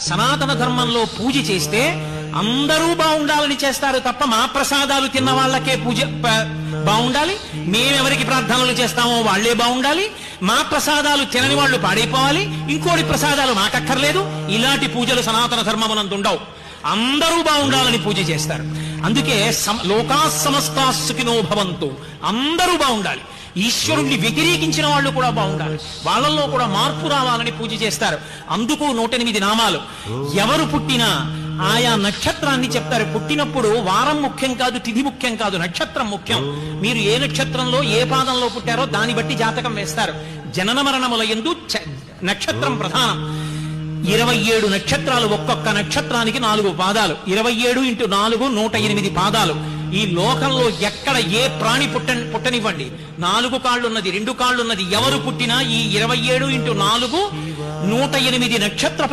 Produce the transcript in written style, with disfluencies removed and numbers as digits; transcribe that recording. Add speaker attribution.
Speaker 1: సనాతన ధర్మంలో పూజ చేస్తే అందరూ బాగుండాలని చేస్తారు తప్ప మా ప్రసాదాలు తిన్న వాళ్ళకే పూజ బాగుండాలి, మేమెవరికి ప్రార్థనలు చేస్తామో వాళ్లే బాగుండాలి, మా ప్రసాదాలు తినని వాళ్ళు పాడైపోవాలి, ఇంకోటి ప్రసాదాలు మాకక్కర్లేదు. ఇలాంటి పూజలు సనాతన ధర్మమునందు ఉండవు. అందరూ బాగుండాలని పూజ చేస్తారు. అందుకే లోకా సమస్తా సుఖినో భవంతు, అందరూ బాగుండాలి. ఈశ్వరుణ్ణి వ్యతిరేకించిన వాళ్ళు కూడా బాగుండాలి, వాళ్ళల్లో కూడా మార్పు రావాలని పూజ చేస్తారు. అందుకు 108 నామాలు. ఎవరు పుట్టినా ఆయా నక్షత్రాన్ని చెప్తారు. పుట్టినప్పుడు వారం ముఖ్యం కాదు, తిథి ముఖ్యం కాదు, నక్షత్రం ముఖ్యం. మీరు ఏ నక్షత్రంలో ఏ పాదంలో పుట్టారో దాన్ని బట్టి జాతకం వేస్తారు. జనన మరణముల యందు నక్షత్రం ప్రధానం. 27 నక్షత్రాలు, ఒక్కొక్క నక్షత్రానికి 4 పాదాలు. 27 × 4 108 పాదాలు. ఈ లోకంలో ఎక్కడ ఏ ప్రాణి పుట్టనివ్వండి, 4 కాళ్ళున్నది, 2 కాళ్ళున్నది ఎవరు పుట్టినా ఈ 27 × 4 108 నక్షత్ర